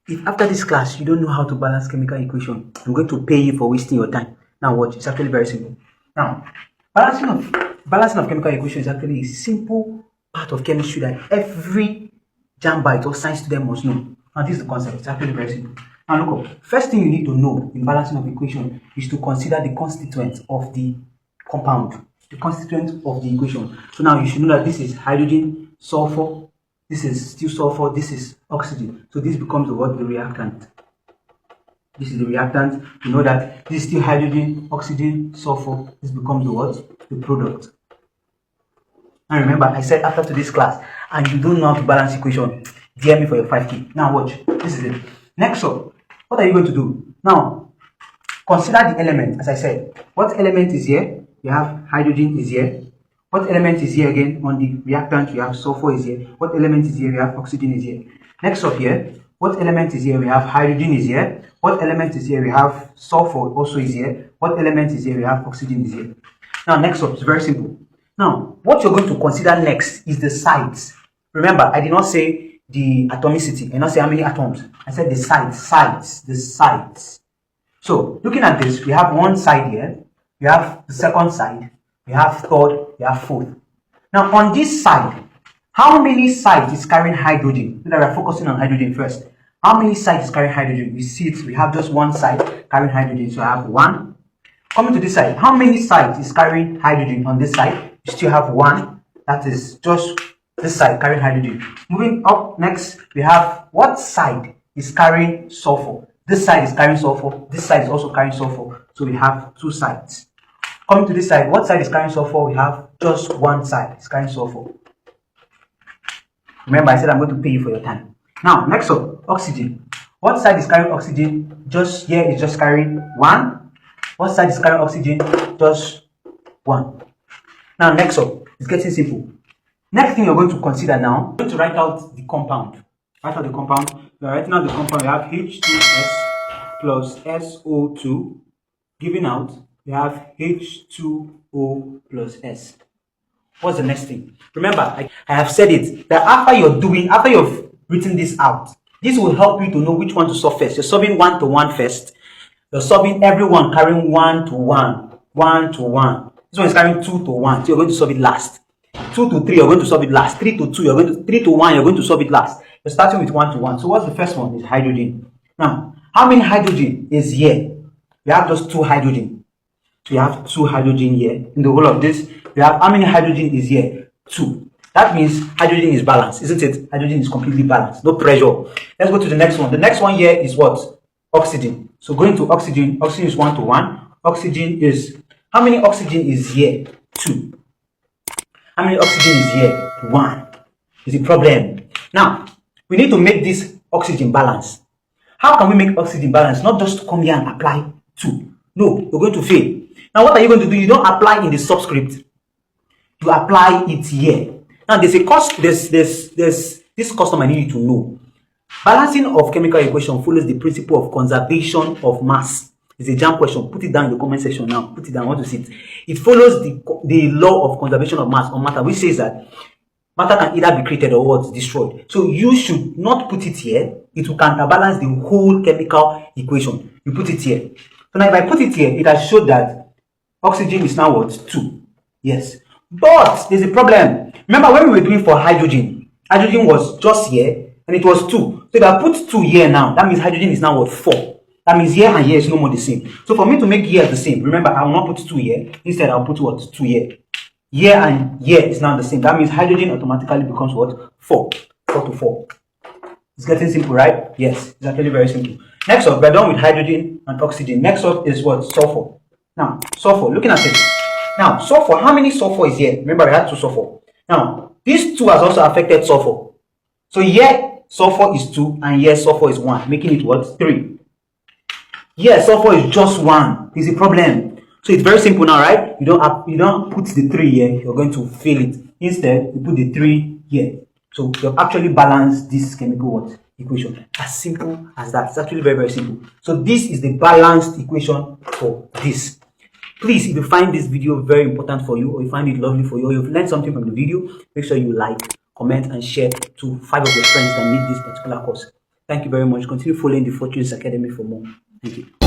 If after this class you don't know how to balance chemical equation, I'm going to pay you for wasting your time. Now watch, it's actually very simple. Now, balancing of chemical equation is actually a simple part of chemistry that every jambite or science student must know. Now this is the concept, it's actually very simple. Now look up, first thing you need to know in balancing of equation is to consider the constituents of the compound, the constituents of the equation. So now you should know that this is hydrogen, sulfur, this is still sulfur, this is oxygen. So this becomes the what? The reactant. This is the reactant. You know that this is still hydrogen, oxygen, sulfur. This becomes the what? The product. And remember, I said after today's class, and you don't know how to balance equation, DM me for your 5K. Now watch. This is it. Next up, what are you going to do? Now, consider the element. As I said, what element is here? You have hydrogen is here. What element is here again? On the reactant, you have sulfur is here. What element is here? We have oxygen is here. Next up here, what element is here? We have hydrogen is here. What element is here? We have sulfur also is here. What element is here? We have oxygen is here. Now, next up, it's very simple. Now, what you're going to consider next is the sides. Remember, I did not say the atomicity. I did not say how many atoms. I said the sides. So, looking at this, we have one side here. We have the second side. We have third, we have fourth. Now, on this side, how many sides is carrying hydrogen? So that we're focusing on hydrogen first. How many sides is carrying hydrogen? We see it, we have just one side carrying hydrogen. So I have one. Coming to this side, how many sides is carrying hydrogen on this side? You still have one. That is just this side carrying hydrogen. Moving up next, we have what side is carrying sulfur? This side is carrying sulfur. This side is also carrying sulfur. So we have two sides. Coming to this side, what side is carrying sulfur? We have just one side is carrying sulfur. Remember, I said I'm going to pay you for your time. Now, next up, oxygen. What side is carrying oxygen? Just here is just carrying one. What side is carrying oxygen? Just one. Now, next up, it's getting simple. Next thing you're going to consider now, you're going to write out the compound. Write out the compound. You're writing out the compound. We have H2S plus SO2. Giving out, we have H2O plus S. What's the next thing? Remember, I have said it, that after you've written this out, this will help you to know which one to solve first. You're solving 1 to 1 first. You're solving everyone carrying 1 to 1. 1 to 1. This one is carrying 2 to 1. So you're going to solve it last. 2 to 3, you're going to solve it last. 3 to 2, 3 to 1, you're going to solve it last. You're starting with 1 to 1. So what's the first one? Is hydrogen. Now, how many hydrogen is here? We have just 2 hydrogen. So we have 2 hydrogen here. In the whole of this, we have how many hydrogen is here? 2. That means hydrogen is balanced, isn't it? Hydrogen is completely balanced. No pressure. Let's go to the next one. The next one here is what? Oxygen. So going to oxygen, oxygen is 1 to 1. Oxygen is, how many oxygen is here? 2. How many oxygen is here? 1. Is the problem. Now, we need to make this oxygen balance. How can we make oxygen balance? Not just come here and apply 2. No, you're going to fail. Now, what are you going to do? You don't apply in the subscript. You apply it here. Now, there's a cost. There's this custom I need you to know. Balancing of chemical equation follows the principle of conservation of mass. It's a jam question. Put it down in the comment section now. Put it down. I want to see it. It follows the law of conservation of mass on matter, which says that matter can either be created or what? Destroyed. So you should not put it here. It will counterbalance the whole chemical equation. You put it here. So now if I put it here, it has showed that oxygen is now what? 2. Yes. But there's a problem. Remember when we were doing for hydrogen, hydrogen was just here and it was 2. So if I put 2 here now, that means hydrogen is now what? 4. That means here and here is no more the same. So for me to make here the same, remember I will not put 2 here. Instead I'll put what? 2 here. Here and here is now the same. That means hydrogen automatically becomes what? 4. 4 to 4. It's getting simple, right? Yes, it's actually very simple. Next up, we're done with hydrogen and oxygen. Next up is what? Sulfur. Now, sulfur, looking at it. Now, sulfur, how many sulfur is here? Remember, we had 2 sulfur. Now, this 2 has also affected sulfur. So here, sulfur is 2 and here sulfur is 1, making it what? 3. Here, sulfur is just 1. Is a problem. So it's very simple now, right? You don't put the 3 here, you're going to fail it. Instead, you put the 3 here. So you've actually balanced this chemical what? Equation. As simple as that. It's actually very, very simple. So this is the balanced equation for this. Please, if you find this video very important for you, or you find it lovely for you, or you've learned something from the video, make sure you like, comment, and share to 5 of your friends that need this particular course. Thank you very much. Continue following the Fortunes Academy for more. Thank you.